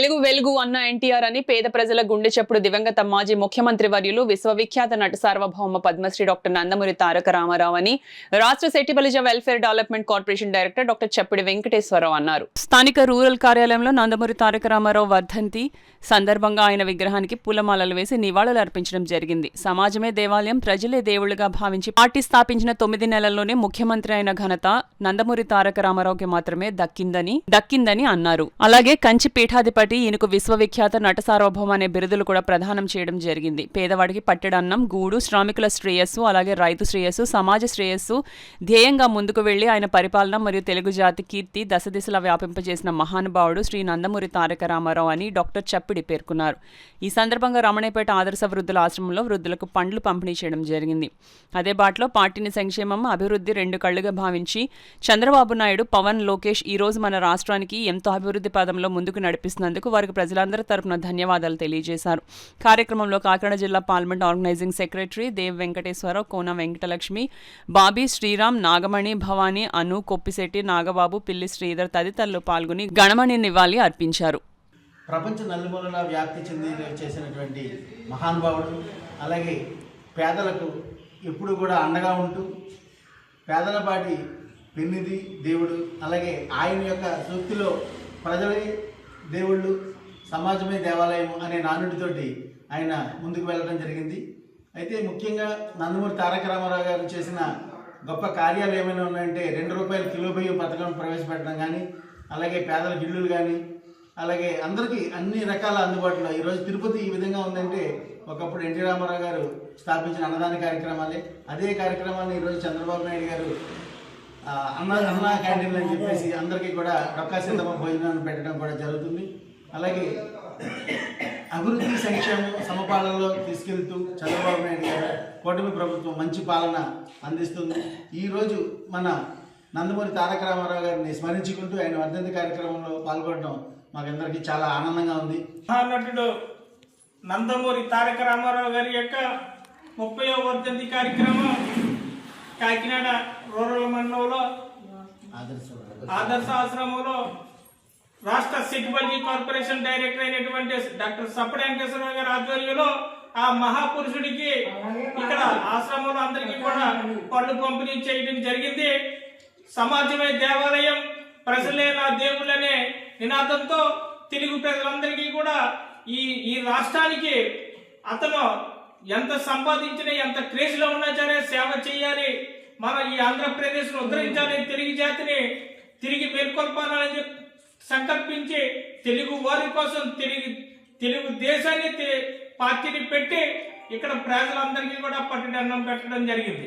తెలుగు వెలుగు అన్న ఎన్టీఆర్ అని పేద ప్రజల గుండె చప్పుడు దివంగత మాజీ ముఖ్యమంత్రి వర్యులు విశ్వవిఖ్యాత నట సార్వభౌమ పద్మశ్రీ డాక్టర్ నందమూరి తారక రామారావు అని రాష్ట్ర Settibalija welfare development corporation director doctor Chappidi Venkateswara Rao అన్నారు. స్థానిక రూరల్ కార్యాలయంలో నందమూరి తారక రామారావు వర్ధంతి సందర్భంగా ఆయన విగ్రహానికి పూలమాలలు వేసి నివాళులు అర్పించడం జరిగింది. సమాజమే దేవాలయం, ప్రజలే దేవుళ్లుగా భావించి పార్టీ స్థాపించిన 9 నెలల్లోనే ముఖ్యమంత్రి అయిన ఘనత నందమూరి తారక రామారావుకి మాత్రమే దక్కిందని అన్నారు. అలాగే కంచి పీఠాధిపతి ఈయనకు విశ్వవిఖ్యాత నట సార్వభౌమ అనే బిరుదులు కూడా ప్రదానం చేయడం జరిగింది. పేదవాడికి పట్టెడన్నం, గూడు, శ్రామికుల శ్రేయస్సు, అలాగే రైతు శ్రేయస్సు, సమాజ శ్రేయస్సు ధ్యేయంగా ముందుకు వెళ్లి ఆయన పరిపాలన మరియు తెలుగు జాతి కీర్తి దశదిశలా వ్యాపింపజేసిన మహానుభావుడు శ్రీ నందమూరి తారక రామారావు అని డాక్టర్ చప్పిడి పేర్కొన్నారు. ఈ సందర్భంగా రమణేపేట ఆదర్శ వృద్ధుల ఆశ్రమంలో వృద్ధులకు పండ్లు పంపిణీ చేయడం జరిగింది. అదే బాటలో పార్టీని సంక్షేమం, అభివృద్ధి రెండు కళ్లుగా భావించి చంద్రబాబు నాయుడు, పవన్, లోకేష్ ఈ రోజు మన రాష్ట్రానికి ఎంతో అభివృద్ధి పదంలో ముందుకు నడిపిస్తున్నందుకు వారికి ప్రజలందరి తరపున ధన్యవాదాలు తెలియజేశారు. కార్యక్రమంలో కాకినాడ జిల్లా parliament organising secretary Dev Venkateswara Rao, Kona Venkatalakshmi, Bobby, Sriram, Nagamani, Bhavani, Anu, Koppisetti, Nagababu, Pilli Sridhar తదితరులు పాల్గొని గణమణి నివాళి అర్పించారు. ప్రపంచ నలుమూలలా వ్యాప్తి చెంది చేసినటువంటి మహానుభావుడు, అలాగే పేదలకు ఎప్పుడు కూడా అండగా ఉంటూ పేదల పాటి పెన్నిది దేవుడు, అలాగే ఆయన యొక్క సూక్తిలో ప్రజలే దేవుళ్ళు, సమాజమే దేవాలయం అనే నానుడితోటి ఆయన ముందుకు వెళ్ళడం జరిగింది. అయితే ముఖ్యంగా నందమూరి తారక రామారావు గారు చేసిన గొప్ప కార్యాలు ఏమైనా ఉన్నాయంటే 2 రూపాయల కిలో బియ్యం పథకం ప్రవేశపెట్టడం కానీ, అలాగే పేదలకు ఇళ్ళు కానీ, అలాగే అందరికీ అన్ని రకాల అందుబాటులో. ఈరోజు తిరుపతి ఈ విధంగా ఉందంటే ఒకప్పుడు ఎన్టీ రామారావు గారు స్థాపించిన అన్నదాన కార్యక్రమాలే. అదే కార్యక్రమాన్ని ఈరోజు చంద్రబాబు నాయుడు గారు అన్న క్యాంటీన్లు అని చెప్పేసి అందరికీ కూడా డొక్కా సిద్ధమ భోజనాన్ని పెట్టడం కూడా జరుగుతుంది. అలాగే అభివృద్ధి, సంక్షేమం సమపాలనలో తీసుకెళ్తూ చంద్రబాబు నాయుడు గారు కూటమి ప్రభుత్వం మంచి పాలన అందిస్తుంది. ఈరోజు మన నందమూరి తారక రామారావు గారిని స్మరించుకుంటూ ఆయన వర్ధంతి కార్యక్రమంలో పాల్గొనడం మాకందరికీ చాలా ఆనందంగా ఉంది. మహానటుడు నందమూరి తారక రామారావు గారి యొక్క 30వ వర్ధంతి కార్యక్రమం కాకినాడ రూరల్ మండలంలో ఆదర్శ ఆశ్రమంలో రాష్ట్ర సెట్టిబలిజ కార్పొరేషన్ డైరెక్టర్ అయినటువంటి డాక్టర్ చప్పిడి వెంకటేశ్వరరావు గారి ఆధ్వర్యంలో ఆ మహాపురుషుడికి ఇక్కడ ఆశ్రమంలో అందరికీ కూడా పళ్ళు పంపిణీ చేయడం జరిగింది. సమాజమే దేవాలయం, ప్రజలే నా దేవుళ్ళనే నినాదంతో తెలుగు ప్రజలందరికీ కూడా ఈ రాష్ట్రానికి అతను ఎంత సంపాదించినా, ఎంత క్రేజ్లో ఉన్నా సరే సేవ చేయాలి, మన ఈ ఆంధ్రప్రదేశ్ను ఉద్ధరించాలి, తెలుగు జాతిని తిరిగి మేల్కొల్పాలని సంకల్పించి తెలుగు వారి కోసం తెలుగు దేశాన్ని పార్టీని పెట్టి ఇక్కడ ప్రజలందరికీ కూడా పట్టెడన్నం పెట్టడం జరిగింది.